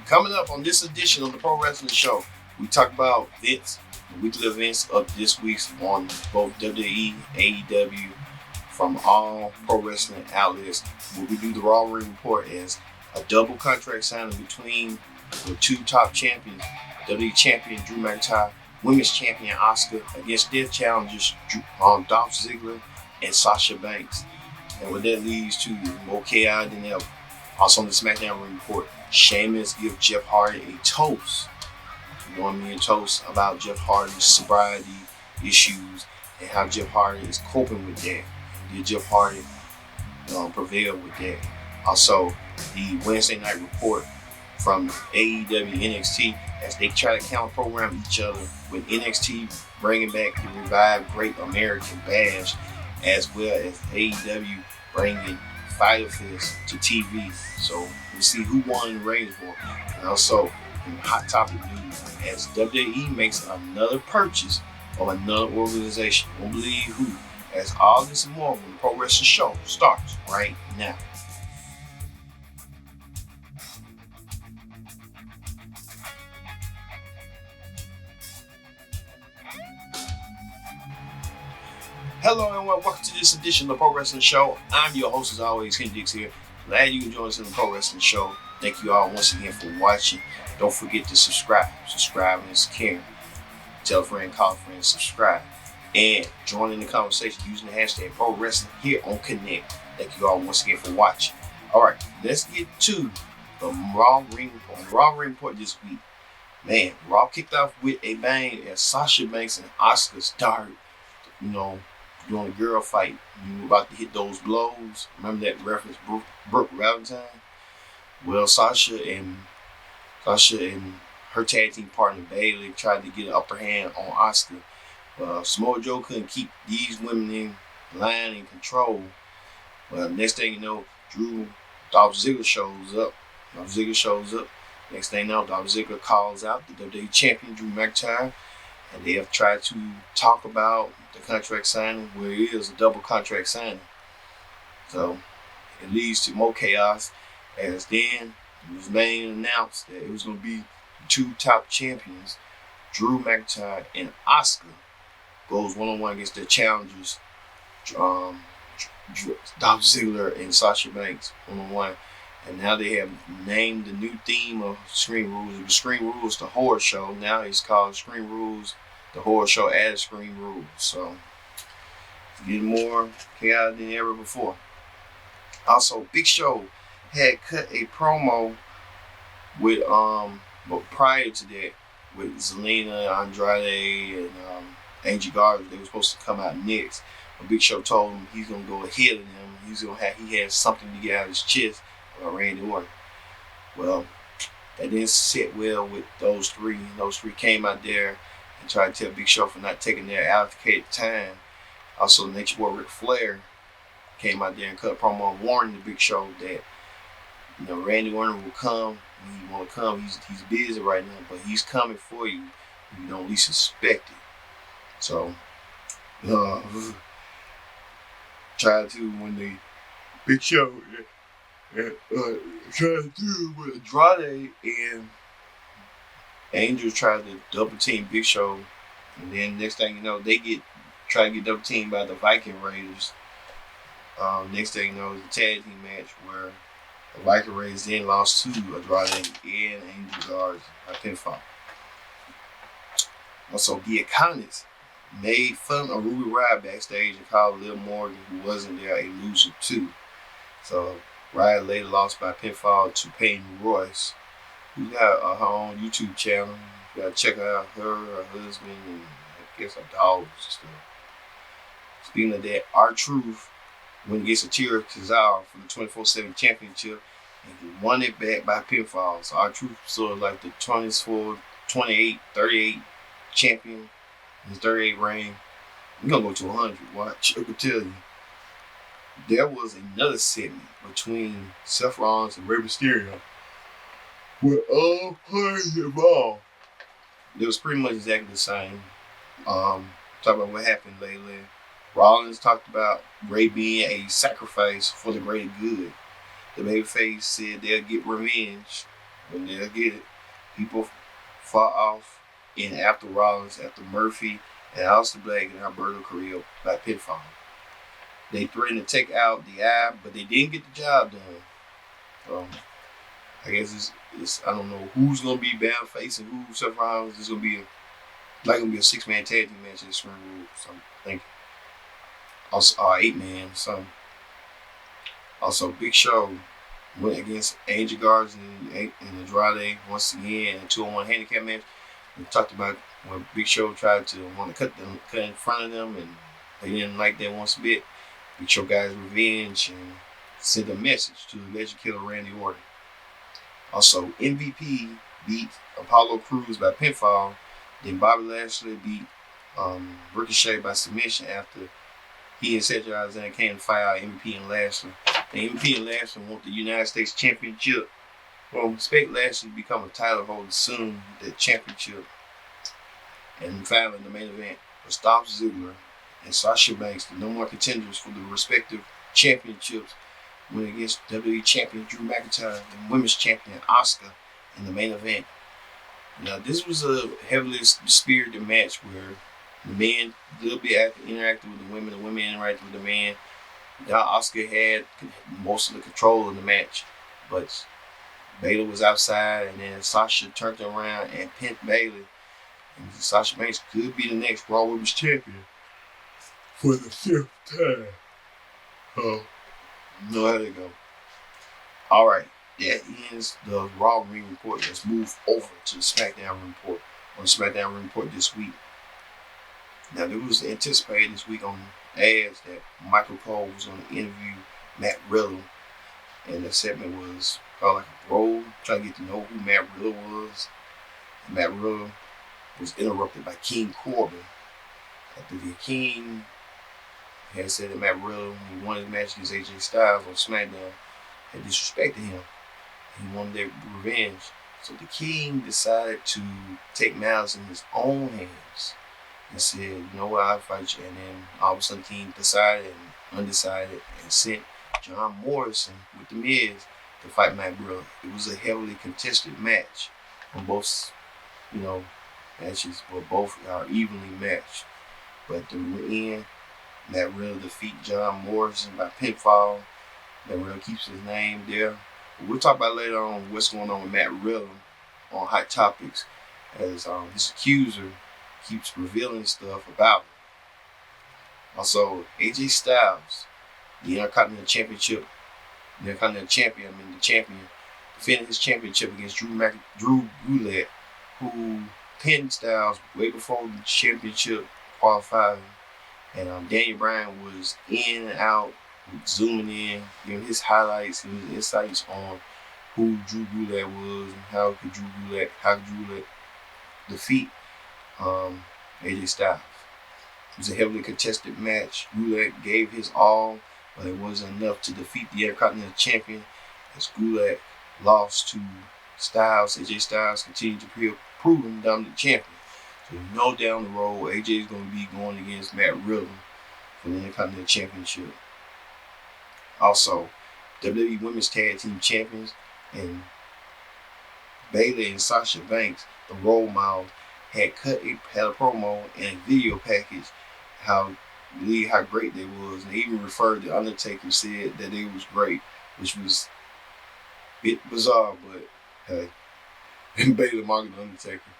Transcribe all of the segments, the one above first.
Coming up on this edition of the Pro Wrestling Show, we talk about events, the weekly events of this week's on both WWE, AEW, from all pro wrestling outlets. We do the Raw Ring Report as a double contract signing between the two top champions, WWE Champion Drew McIntyre, Women's Champion Asuka, against their challengers Dolph Ziggler and Sasha Banks. And what that leads to more chaos than ever. Also on the SmackDown Ring Report, Sheamus gives Jeff Hardy a toast. A toast about Jeff Hardy's sobriety issues and how Jeff Hardy is coping with that. Did Jeff Hardy prevail with that? Also, the Wednesday night report from AEW NXT as they try to counter program each other, with NXT bringing back the revived Great American Bash, as well as AEW bringing Fighter Fest to TV. So we'll see who won the ratings for. And also, in hot topic news, as WWE makes another purchase of another organization. Won't believe who. As all this and more when the Pro Wrestling Show starts right now. Hello and welcome to this edition of the Pro Wrestling Show. I'm your host as always, Ken Dix here. Glad you can join us in the Pro Wrestling Show. Thank you all once again for watching. Don't forget to subscribe. Subscribing is caring. Tell a friend, call a friend, subscribe. And join in the conversation using the hashtag Pro Wrestling here on Connect. Thank you all once again for watching. Alright, let's get to the Raw Ring Report. The Raw Ring Report this week. Man, Raw kicked off with a bang as Sasha Banks and Asuka started, doing a girl fight. You were about to hit those blows. Remember that reference, Brooke Valentine? Well, Sasha and her tag team partner Bayley tried to get an upper hand on Asuka. Samoa Joe couldn't keep these women in line and control. Well, next thing you know, Dolph Ziggler shows up. Next thing you know, Dolph Ziggler calls out the WWE Champion Drew McIntyre, and they have tried to talk about the contract signing, where it is a double contract signing. So it leads to more chaos, as then it was made and announced that it was going to be the two top champions, Drew McIntyre and Asuka, goes one-on-one against their challengers, Dolph Ziggler and Sasha Banks, one-on-one. And now they have named the new theme of Screen Rules. It was Screen Rules, the horror show. Now it's called Screen Rules, the horror show as Screen Rules. So it's getting more chaotic than ever before. Also, Big Show had cut a promo with, prior to that, with Zelina, Andrade, and Angie Gardner. They were supposed to come out next. But Big Show told him he's gonna go ahead of them. He has something to get out of his chest about Randy Orton. Well, that didn't sit well with those three. Those three came out there and tried to tell Big Show for not taking their allocated time. Also, Nature Boy Ric Flair came out there and cut a promo warning the Big Show that Randy Orton will come when he want to come. He's busy right now, but he's coming for you. You don't least suspect it. So, tried to when the Big Show tried to do with Andrade, and Angel tried to double team Big Show, and then next thing you know, they try to get double teamed by the Viking Raiders. Next thing you know, is a tag team match where the Viking Raiders then lost to Andrade and Angel Guards by pinfall. Also, the Iconics made fun of Ruby Riott backstage and called Liv Morgan, who wasn't there, a loser too. So Riott later lost by pinfall to Peyton Royce, who got her own YouTube channel. You gotta check out her husband, and I guess her dogs and stuff. Speaking of that, R-Truth went against Akira Tozawa for the 24/7 championship, and he won it back by pinfall. So R-Truth sort of like the 28-38 champion in his 38 reign. We're gonna go to 100. Watch, I can tell you. There was another segment between Seth Rollins and Rey Mysterio with all parties involved. It was pretty much exactly the same. Talk about what happened lately. Rollins talked about Rey being a sacrifice for the greater good. the babyface said they'll get revenge when they'll get it. People fought off in after Rollins, after Murphy, and Aleister Black and Alberto Carrillo by pinfall. They threatened to take out the Eye, but they didn't get the job done. I guess it's I don't know who's gonna be bound facing who. Seth Rollins is gonna be a 6-man tag team match at Extreme Rules. So I think also 8-man. So also Big Show went against Angel Garza and Andrade once again in a 2-on-1 handicap match. We talked about when Big Show tried to want to cut in front of them, and they didn't like that one bit. Big Show got his revenge and sent a message to the Legend Killer Randy Orton. Also, MVP beat Apollo Crews by pinfall. Then Bobby Lashley beat Ricochet by submission after he and Cedric Alexander came to fight out MVP and Lashley. The MVP and Lashley want the United States Championship. Well, expect Lashley to become a title holder soon, the championship. And finally, the main event was Dolph Ziggler and Sasha Banks, the number one contenders for the respective championships, went against WWE Champion Drew McIntyre and Women's Champion Asuka in the main event. Now, this was a heavily spirited match where the men a little bit interacted with the women interacted with the men. Now, Asuka had most of the control of the match, but Bayley was outside, and then Sasha turned around and pinned Bayley. And Sasha Banks could be the next Raw Women's Champion for the 5th time. Oh, no, how they go. All right, that ends the Raw Ring Report. Let's move over to the SmackDown Report. On the SmackDown Report this week. Now, there was anticipated this week on ads that Michael Cole was going to interview Matt Riddle, and the segment was called like a roll, trying to get to know who Matt Riddle was. And Matt Riddle was interrupted by King Corbin. After the King had said that Matt Riddle, when he won his match against AJ Styles on SmackDown, had disrespected him. He wanted their revenge. So the King decided to take matters in his own hands and said, you know what, I'll fight you. And then all of a sudden King decided and undecided and sent John Morrison with The Miz to fight Matt Riddle. It was a heavily contested match on both, matches, but both are evenly matched. But at the end, Matt Riddle defeat John Morrison by pinfall. Matt Riddle keeps his name there. But we'll talk about later on what's going on with Matt Riddle on Hot Topics, as his accuser keeps revealing stuff about him. Also, AJ Styles, the Intercontinental Champion, defended his championship against Drew Gulak, who pinned Styles way before the championship qualifying. And Daniel Bryan was in and out, zooming in, giving his highlights and his insights on who Drew Gulak was and how could Drew Gulak defeat AJ Styles. It was a heavily contested match. Gulak gave his all, but it wasn't enough to defeat the Intercontinental Champion, as Gulak lost to Styles. AJ Styles continued to prove him dominant champion. So down the road, AJ is going to be going against Matt Riddle for the Intercontinental Championship. Also, WWE Women's Tag Team Champions and Bayley and Sasha Banks, the role models, had a promo and a video package how great they was, and they even referred to Undertaker, said that they was great, which was a bit bizarre, but hey, and Bayley marked the Undertaker.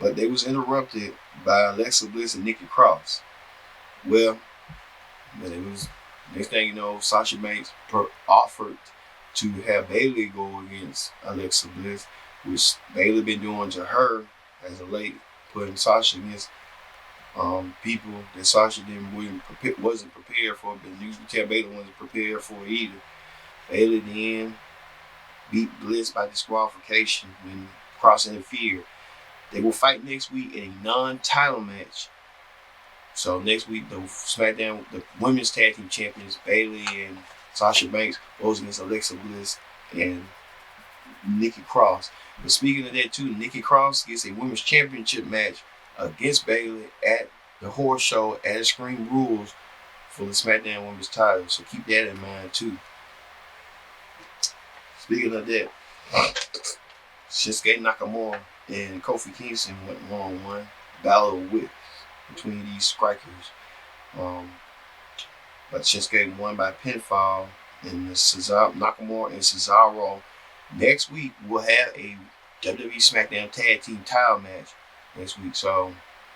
But they was interrupted by Alexa Bliss and Nikki Cross. Well, but it was next thing you know, Sasha Banks offered to have Bayley go against Alexa Bliss, which Bayley been doing to her as of late, putting Sasha against people that Sasha wasn't prepared for, but you can tell Bayley wasn't prepared for either. Bayley then beat Bliss by disqualification when Cross interfered. They will fight next week in a non-title match. So next week, the SmackDown, the Women's Tag Team Champions, Bayley and Sasha Banks, goes against Alexa Bliss and Nikki Cross. But speaking of that too, Nikki Cross gets a Women's Championship match against Bayley at the Horror Show at Extreme Rules for the SmackDown Women's title. So keep that in mind too. Speaking of that, Shinsuke Nakamura and Kofi Kingston went 1-on-1. Battle of wit between these strikers. But Shinsuke won by pinfall. And Nakamura and Cesaro. Next week, we'll have a WWE SmackDown Tag Team title match next week. So,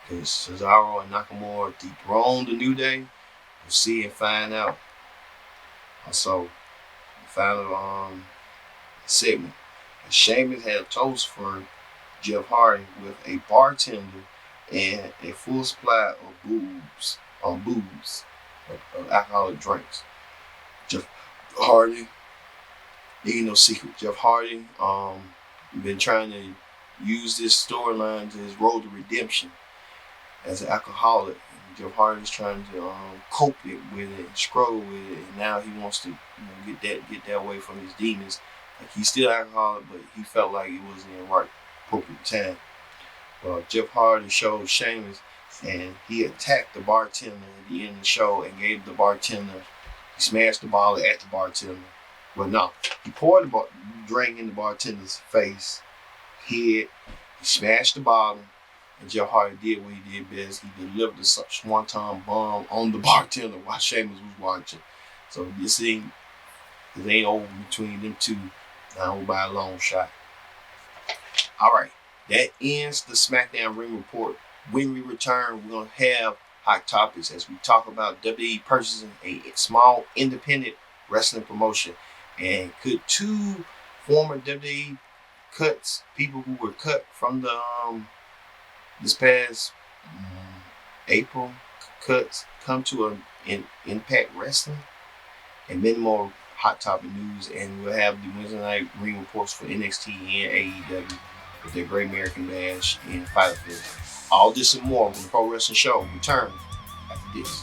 because Cesaro and Nakamura dethroned the New Day, we'll see and find out. Also, the final segment. Sheamus had a toast for Jeff Hardy with a bartender and a full supply of booze, of alcoholic drinks. Jeff Hardy, ain't no secret. Jeff Hardy, been trying to use this storyline to his road to redemption as an alcoholic. And Jeff Hardy's trying to cope it with it, struggle with it, and now he wants to get that away from his demons. Like, he's still alcoholic, but he felt like it wasn't in the right appropriate time. Well, Jeff Hardy showed Sheamus, and he attacked the bartender at the end of the show and gave the bartender. He smashed the bottle at the bartender. Well, no, he poured the drink in the bartender's face, head. He smashed the bottle, and Jeff Hardy did what he did best. He delivered a swanton bomb on the bartender while Sheamus was watching. So this ain't over between them two. Now by a long shot. All right, that ends the SmackDown Ring Report. When we return, we're going to have hot topics as we talk about WWE purchasing a small independent wrestling promotion. And could two former WWE people who were cut from the this past April cuts, come to an Impact Wrestling? And many more hot topic news, and we'll have the Wednesday night ring reports for NXT and AEW with their Great American Bash and Fighter Fest. All this and more on the Pro Wrestling Show return after this.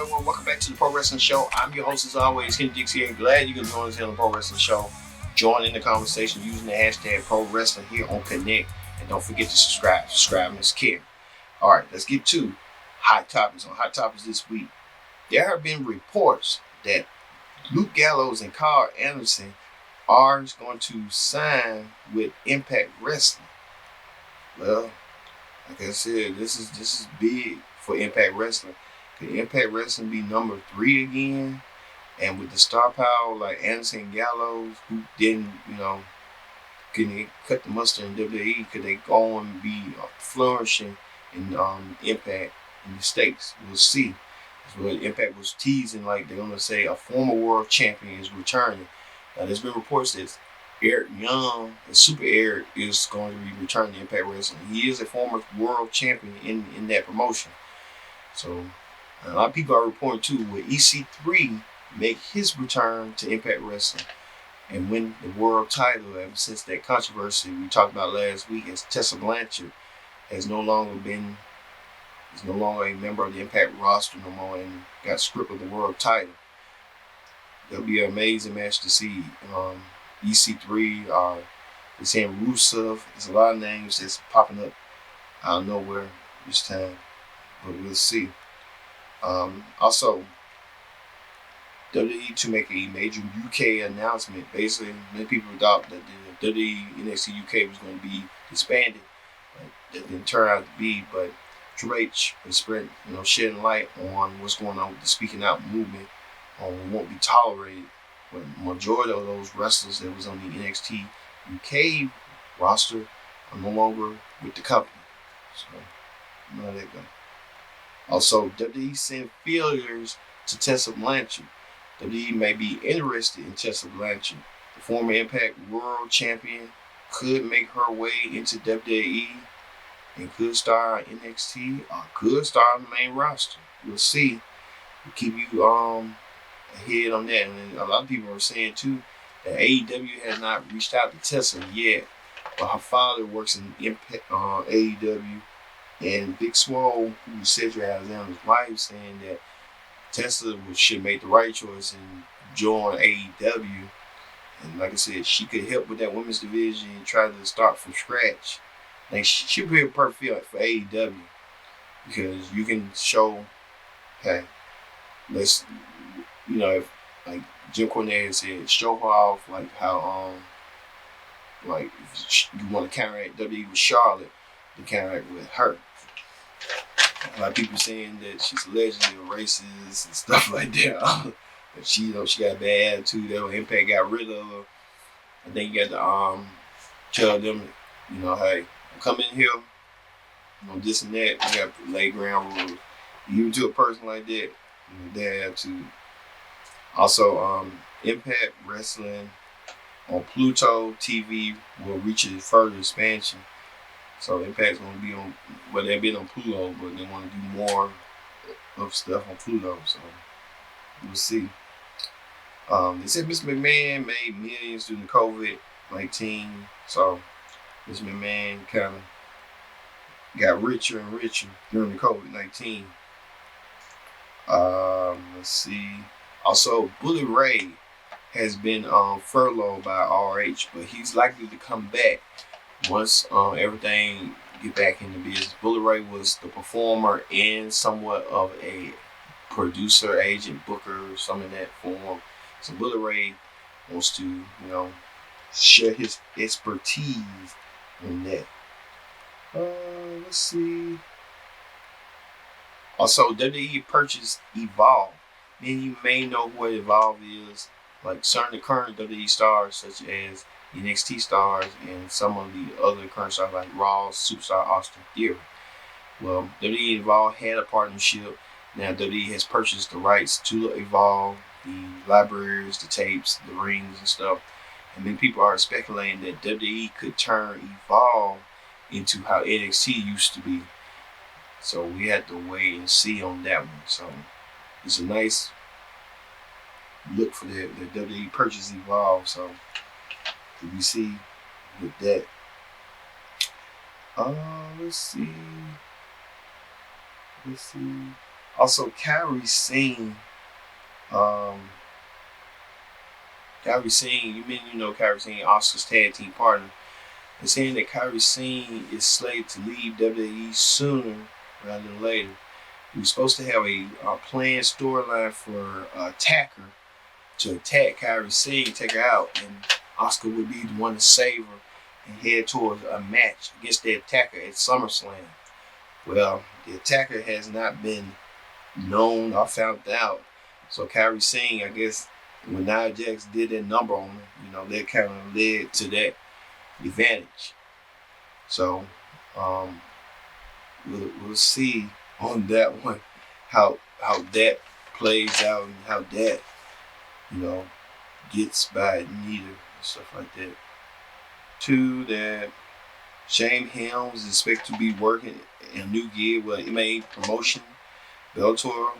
Everyone, welcome back to the Pro Wrestling Show. I'm your host as always, Kenny Dix here. Glad you can join us here on the Pro Wrestling Show. Join in the conversation using the hashtag Pro Wrestling here on Connect. And don't forget to subscribe. Subscribing is care. Alright, let's get to hot topics. On hot topics this week, there have been reports that Luke Gallows and Carl Anderson are going to sign with Impact Wrestling. Well, like I said, this is big for Impact Wrestling. Could Impact Wrestling be number 3 again? And with the star power like Anderson and Gallows, who didn't, can they cut the mustard in WWE? Could they go and be flourishing in Impact in the States? We'll see. That's what Impact was teasing, like they're going to say a former world champion is returning. Now, there's been reports that Eric Young and Super Eric is going to be returning to Impact Wrestling. He is a former world champion in that promotion. So, a lot of people are reporting too, will EC3 make his return to Impact Wrestling and win the world title ever since that controversy we talked about last week, as Tessa Blanchard is no longer a member of the Impact roster no more and got stripped of the world title. That'll be an amazing match to see. EC3 or they're saying Rusev. There's a lot of names that's popping up out of nowhere this time, but we'll see. Also, WWE to make a major UK announcement. Basically, many people thought that the WWE NXT UK was going to be disbanded, but that didn't turn out to be. But Triple H is shedding light on what's going on with the Speaking Out movement. Won't be tolerated. But majority of those wrestlers that was on the NXT UK roster are no longer with the company. So, how that go. Also, WWE sent feelers to Tessa Blanchard. WWE may be interested in Tessa Blanchard. The former Impact World Champion could make her way into WWE and could star in NXT or could star on the main roster. We'll see. We'll keep you ahead on that. And a lot of people are saying too that AEW has not reached out to Tessa yet, but her father works in AEW. And Big Swole, who was Cedric Alexander's wife, saying that Tessa should make the right choice and join AEW. And like I said, she could help with that women's division and try to start from scratch. Like she'd be a perfect fit for AEW because you can show, hey, let's, if, like Jim Cornette said, show her off like how like if you want to counteract WWE with Charlotte, to counteract with her. A lot of people saying that she's allegedly a racist and stuff like that. But she got a bad attitude that Impact got rid of her. And then you got to tell them, hey, I'm coming here, this and that. You got to lay ground rules. Even to a person like that, they have to. Also, Impact Wrestling on Pluto TV will reach a further expansion. So Impact's going to be on, well, they've been on Pluto, but they want to do more of stuff on Pluto. So we'll see. They said Mr. McMahon made millions during the COVID-19. So Mr. McMahon kind of got richer and richer during the COVID-19. Let's see. Also, Bully Ray has been furloughed by RH, but he's likely to come back once everything get back into business. Bully Ray was the performer and somewhat of a producer, agent, booker, some in that form. So Bully Ray wants to, share his expertise in that. Let's see. Also, WWE purchased Evolve. Then you may know what Evolve is. Like certain current WWE stars, such as NXT stars and some of the other current stars like Raw superstar Austin Theory. Well, WWE Evolve had a partnership. Now WWE has purchased the rights to Evolve, the libraries, the tapes, the rings and stuff. And then people are speculating that WWE could turn Evolve into how NXT used to be. So we have to wait and see on that one. So it's a nice look for the WWE purchase Evolve. So we see with that. Let's see. Also, Kairi Sane. Kairi Sane, Kairi Sane, Oscar's tag team partner. They're saying that Kairi Sane is slated to leave WWE sooner rather than later. He was supposed to have a planned storyline for Attacker to attack Kairi Sane, take her out, and Oscar would be the one to save her and head towards a match against the Attacker at SummerSlam. Well, the Attacker has not been known or found out. So Kairi Sane, I guess, when Nia Jax did that number on her, that kind of led to that advantage. So we'll see on that one how that plays out and how that gets by Nita and stuff like that. Two, that Shane Helms is expected to be working in a new gig with MMA promotion. Bellator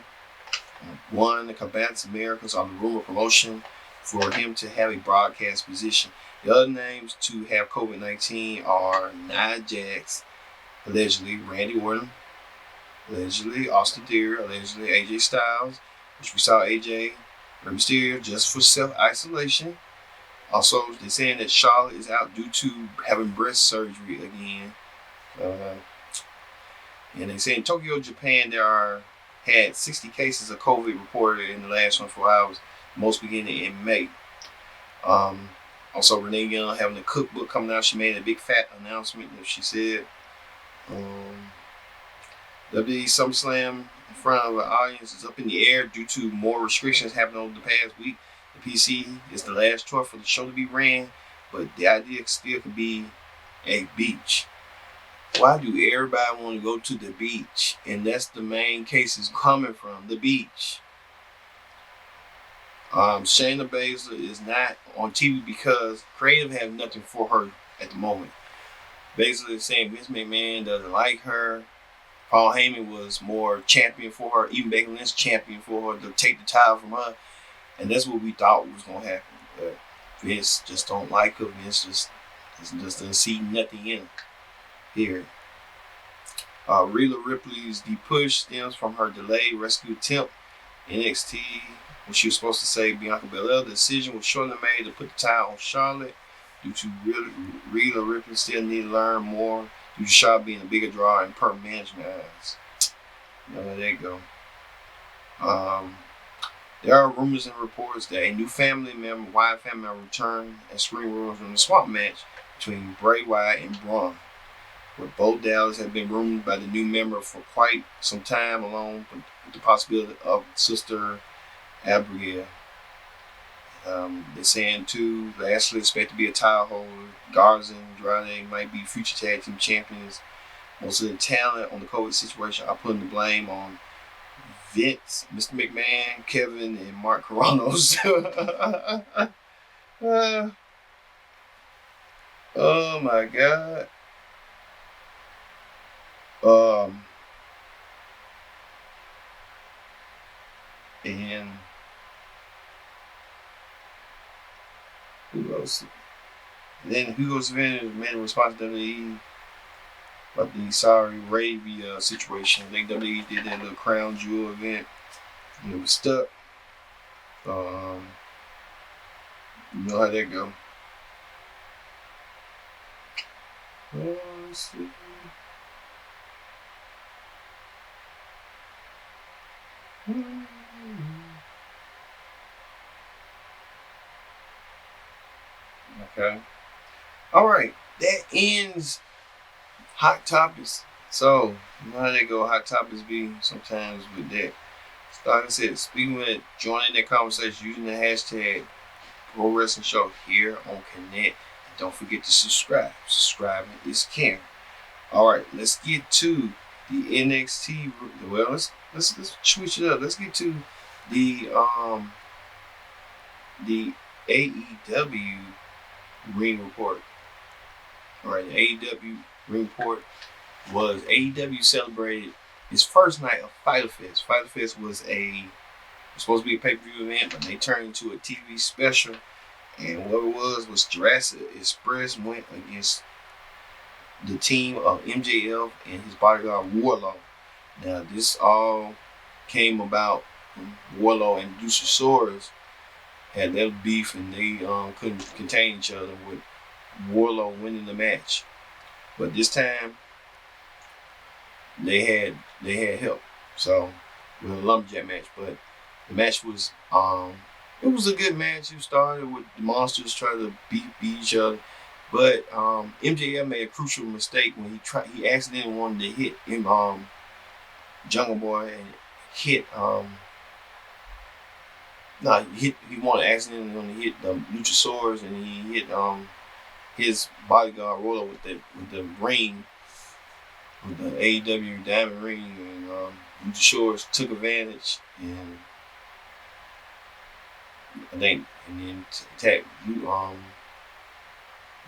won the Combatants Americas on the rumor promotion for him to have a broadcast position. The other names to have COVID-19 are Nia Jax, allegedly Randy Orton, allegedly Austin Theory, allegedly AJ Styles, which we saw AJ Mysterio just for self-isolation. Also, they're saying that Charlotte is out due to having breast surgery again. And they say in Tokyo, Japan, there had 60 cases of COVID reported in the last 24 hours, most beginning in May. Also, Renee Young having a cookbook coming out. She made a big fat announcement that she said WWE SummerSlam in front of an audience is up in the air due to more restrictions happening over the past week. The PC is the last choice for the show to be ran, but the idea still could be a beach. Why do everybody want to go to the beach? And that's the main case is coming from, the beach. Shayna Baszler is not on TV because creative have nothing for her at the moment. Baszler is saying Vince McMahon doesn't like her. Paul Heyman was more champion for her. Even Becky Lynch champion for her to take the title from her. And that's what we thought was going to happen. But Vince just don't like her. Vince just doesn't see nothing in her. Period. Rhea Ripley's the push stems from her delayed rescue attempt. NXT, when she was supposed to save Bianca Belair, the decision was shortly made to put the title on Charlotte due to Rhea Ripley still need to learn more due to Charlotte being a bigger draw in per management eyes. There you go. There are rumors and reports that a new Wyatt family member, returned at Spring Rules in the swamp match between Bray Wyatt and Braun, where both Dallas have been rumored by the new member for quite some time, along with the possibility of sister Abigail. They're saying too, Lashley expect to be a title holder. Garza and Andrade might be future tag team champions. Most of the talent on the COVID situation are putting the blame on Vince, Mr. McMahon, Kevin, and Mark Coronos. Oh my God. And who else? And then Hugo Savannah made a responsibility about the Saudi Arabia situation. I think WWE did that little crown jewel event, and it was stuck. You know how that go. Let's see. Okay. All right. That ends Hot Topics. So, you know how they go. Hot Topics be sometimes with that. So like I said, speaking with joining that conversation using the hashtag Pro Wrestling Show here on Connect. And don't forget to subscribe. Subscribing is caring. All right. Let's get to the NXT. Well, let's switch it up. Let's get to the AEW Ring Report. All right, the AEW Ring Report was AEW celebrated its first night of Fyter Fest. Fyter Fest was supposed to be a pay-per-view event, but they turned into a TV special. And what it was Jurassic Express went against the team of MJF and his bodyguard Wardlow. Now, this all came about when Wardlow and Luchasaurus had their beef, and they couldn't contain each other, with Wardlow winning the match. But this time they had help. So with a lumberjack match, but the match was it was a good match. It started with the monsters trying to beat each other, but MJF made a crucial mistake when he accidentally wanted to hit him, Jungle Boy, and hit he wanted accidentally to hit the Luchasaurus, and he hit his bodyguard Roller with the ring, with the AEW diamond ring, and Luchasaurus took advantage, and then attacked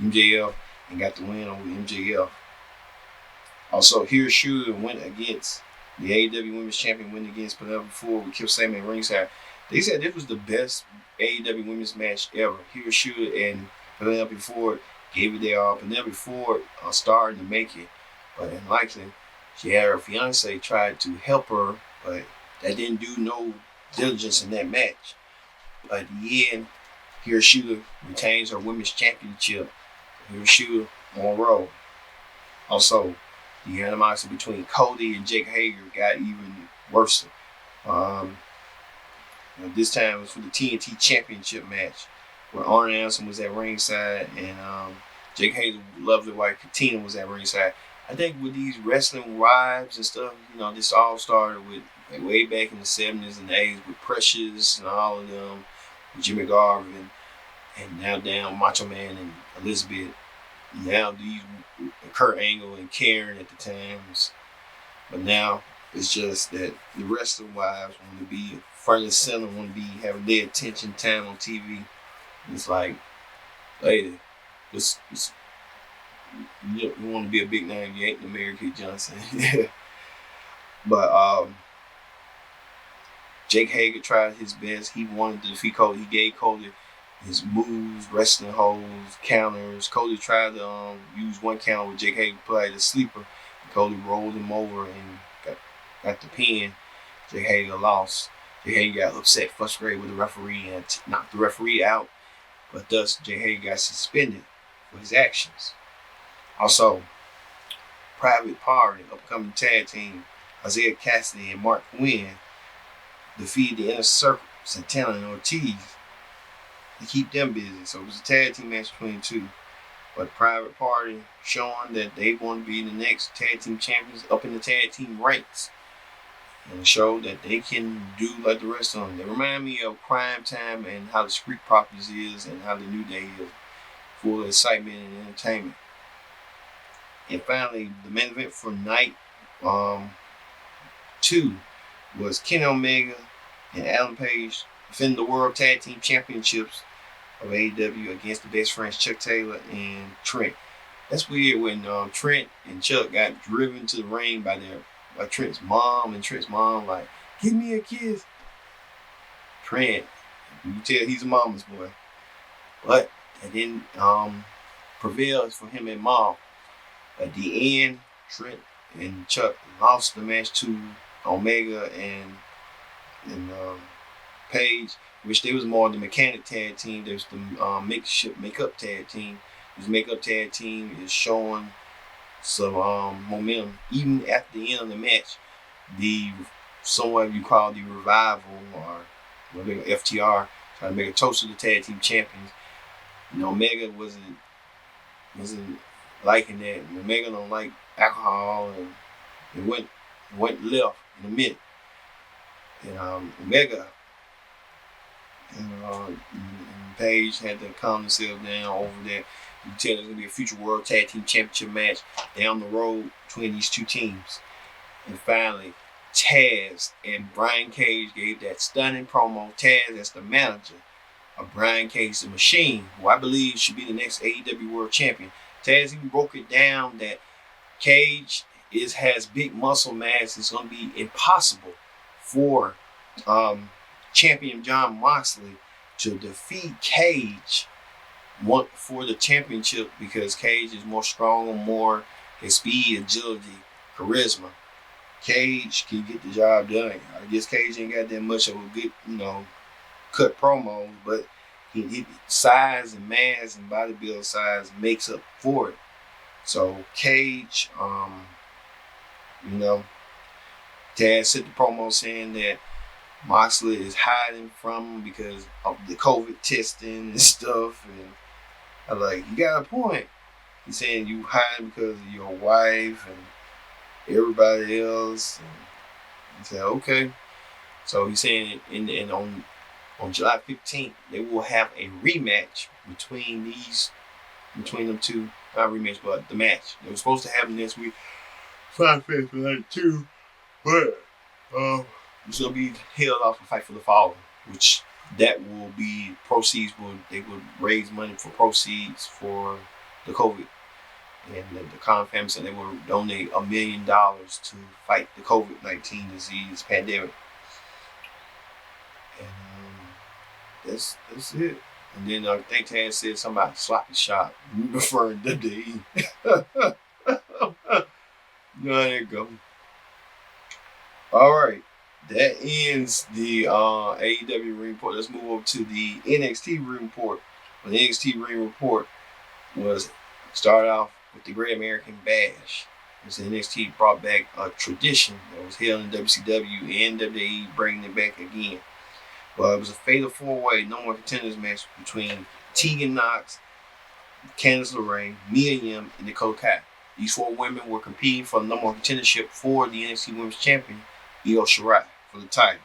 MJF and got the win over MJF. Also, Hiroshima went against the AEW Women's Champion, went against Penelope Ford with Kip Sabian at ringside. They said this was the best AEW Women's match ever. Hiroshima and Penelope Ford gave it their all. Penelope Ford started to make it, but unlikely, she had her fiance tried to help her, but that didn't do no diligence in that match. But in the end, Hiroshima retains her Women's Championship. Hiroshima on Raw. Also, the animosity between Cody and Jake Hager got even worse. This time it was for the TNT Championship match, where Arn Anderson was at ringside, and Jake Hager's lovely wife Katina was at ringside. I think with these wrestling wives and stuff, this all started with way back in the 70s and 80s with Precious and all of them, with Jimmy Garvin, and now down Macho Man and Elizabeth. Now these Kurt Angle and Karen at the times, but now it's just that the wrestling wives want to be front and center, want to be having their attention time on TV. It's like, lady, you want to be a big name, you ain't the Mary Kay Johnson. But Jake Hager tried his best. He wanted to defeat Cody. He gave Cody his moves, wrestling holds, counters. Cody tried to use one counter with Jake Hager, played a sleeper. Cody rolled him over and got the pin. Jake Hager lost. Jake Hager got upset, frustrated with the referee, and knocked the referee out. But thus, Jake Hager got suspended for his actions. Also, Private Party, upcoming tag team, Isaiah Cassidy and Mark Quinn defeated the Inner Circle, Santana and Ortiz, to keep them busy. So it was a tag team match between the two. But Private Party showing that they want to be the next tag team champions up in the tag team ranks. And show that they can do like the rest of them. They remind me of Crime Time and how the Street Profits is and how the New Day is, full of excitement and entertainment. And finally, the main event for night 2 was Kenny Omega and Adam Page defending the World Tag Team Championships of AEW against the best friends Chuck Taylor and Trent. That's weird when Trent and Chuck got driven to the ring by Trent's mom, and Trent's mom like, give me a kiss. Trent, you can tell he's a mama's boy. But that didn't prevail for him and mom. At the end, Trent and Chuck lost the match to Omega and Page, which they was more the mechanic tag team. There's the makeup tag team. This makeup tag team is showing some momentum. Even at the end of the match, the somewhat you call the revival or whatever, FTR, trying to make a toast to the tag team champions. Omega wasn't liking that. Omega don't like alcohol, and it went left in a minute. And Omega and Page had to calm themselves down over that. You can tell there's going to be a future World Tag Team Championship match down the road between these two teams. And finally, Taz and Brian Cage gave that stunning promo. Taz as the manager of Brian Cage, the Machine, who I believe should be the next AEW World Champion. Taz even broke it down that Cage has big muscle mass. It's going to be impossible for champion Jon Moxley to defeat Cage for the championship, because Cage is more stronger, more his speed, agility, charisma. Cage can get the job done. I guess Cage ain't got that much of a good, cut promos, but he size and mass and bodybuild size makes up for it. So Cage, Taz said the promo saying that Moxley is hiding from him because of the COVID testing and stuff, and I'm like, you got a point. He's saying you hiding because of your wife and everybody else. And he said, okay. So he's saying on July 15th, they will have a rematch between them two. Not a rematch, but the match. They were supposed to happen this week. Five Fest for like 2, but it's going to be held off a Fight for the Fallen, which that will be proceeds. They will raise money for proceeds for the COVID. And the Khan family said they will donate $1 million to fight the COVID-19 disease pandemic. And that's it. And then I think Taz said something about sloppy shot, referring to WWE. There you go. All right. That ends the AEW ring report. Let's move over to the NXT ring report. The NXT ring report was started off with the Great American Bash. As NXT brought back a tradition that was held in WCW and WWE, bringing it back again. Well, it was a fatal 4-way no more contenders match between Tegan Knox, Candice LeRae, Mia Yim, and Dakota Kai. These 4 women were competing for the number 1 contendership for the NXT Women's Champion, Io Shirai, for the title.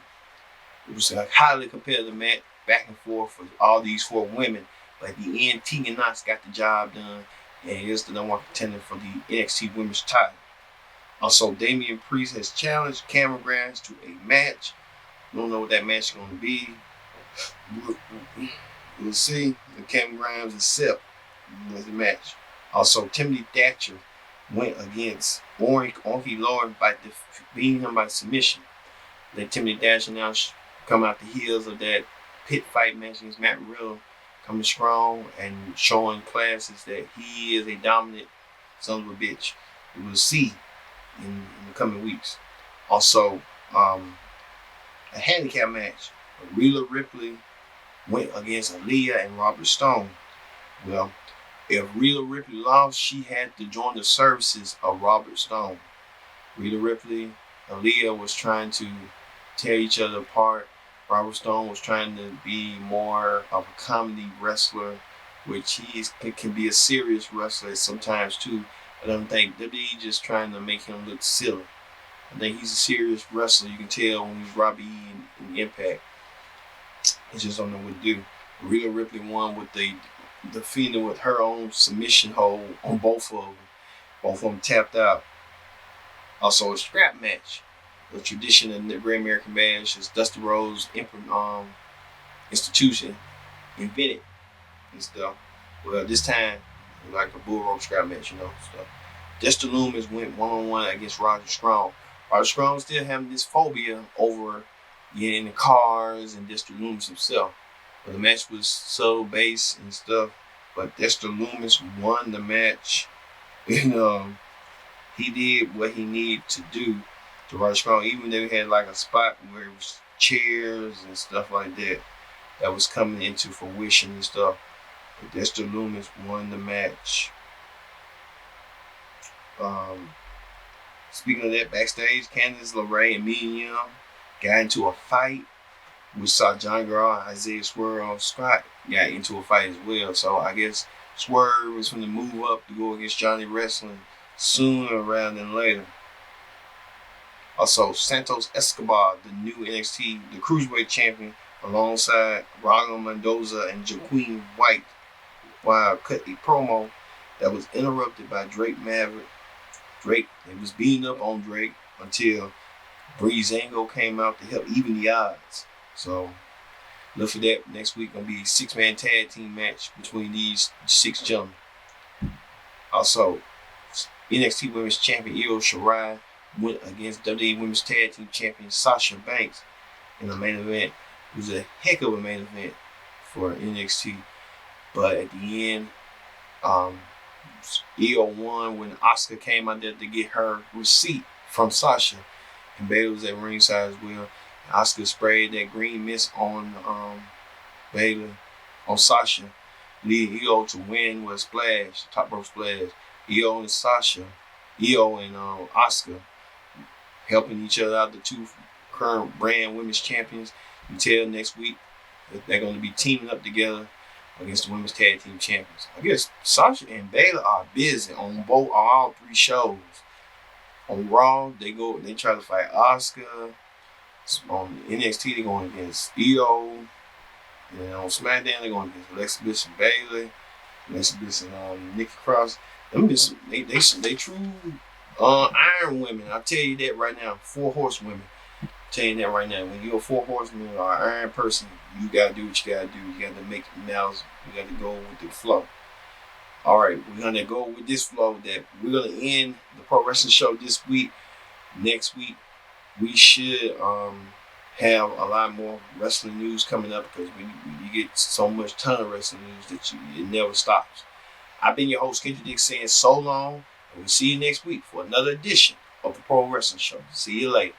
It was a highly competitive match, back and forth for all these 4 women. But at the end, Tegan Knox got the job done and is the number 1 contender for the NXT Women's title. Also, Damian Priest has challenged Cameron Grimes to a match. We don't know what that match is going to be. We'll see if Cameron Grimes accepts the match. Also, Timothy Thatcher went against Onky Lord by beating him by submission. Then Timothy Thatcher now come out the heels of that pit fight match against Matt Riddle, coming strong and showing classes that he is a dominant son of a bitch. We will see in the coming weeks. Also, a handicap match. Rhea Ripley went against Aaliyah and Robert Stone. Well, if Rhea Ripley lost, she had to join the services of Robert Stone. Rhea Ripley, Aaliyah was trying to tear each other apart. Robert Stone was trying to be more of a comedy wrestler, which can be a serious wrestler sometimes too. I don't think WWE just trying to make him look silly. I think he's a serious wrestler. You can tell when he's Robbie in Impact. He just don't know what to do. Rhea Ripley won with the defeating with her own submission hold on both of them. Both of them tapped out. Also a strap match. The tradition of the Great American Bash is Dusty Rhodes institution invented and stuff. Well, this time like a bull rope scrap match, stuff. Dexter Lumis went one-on-one against Roger Strong. Roger Strong still having this phobia over getting in the cars and Dexter Lumis himself. But the match was so base and stuff. But Dexter Lumis won the match. And he did what he needed to do to Roger Strong, even though he had like a spot where it was chairs and stuff like that was coming into fruition and stuff. But Dexter Lumis won the match. Speaking of that, backstage, Candice LeRae and Mia Yim got into a fight. We saw John Garrett and Isaiah Swerve Scott got into a fight as well. So I guess Swerve was going to move up to go against Johnny Wrestling sooner rather than later. Also, Santos Escobar, the new NXT, the Cruiserweight champion, alongside Raul Mendoza and Jaqueen White, while cut a promo that was interrupted by Drake Maverick. Drake, it was beating up on Drake until Breezango came out to help even the odds. So look for that next week. Gonna be a 6-man tag team match between these 6 gentlemen. Also, NXT Women's Champion Io Shirai went against WWE Women's Tag Team Champion Sasha Banks in the main event. It was a heck of a main event for NXT. But at the end, Io won when Asuka came out there to get her receipt from Sasha. And Bayley was at ringside as well. Asuka sprayed that green mist on Bayley, on Sasha, leading Io to win with a splash, top rope splash. Io and Asuka helping each other out, the 2 current brand women's champions. Until next week, they're going to be teaming up together against the women's tag team champions. I guess Sasha and Bayley are busy on all 3 shows. On Raw, they try to fight Asuka. On NXT, they're going against Io. And on SmackDown, they're going against Alexa Bliss and Bayley. Alexa Bliss and Nikki Cross. They true iron women. I'll tell you that right now. 4 horsewomen. I'm telling you that right now. When you're a 4 horsewoman or an iron person, you gotta do what you gotta do. You gotta make the mouths. You gotta go with the flow. All right, we're gonna go with this flow. That we're gonna end the Pro Wrestling Show this week. Next week, we should have a lot more wrestling news coming up because you get so much ton of wrestling news that it never stops. I've been your host, Kendrick Dick, saying so long, and we'll see you next week for another edition of the Pro Wrestling Show. See you later.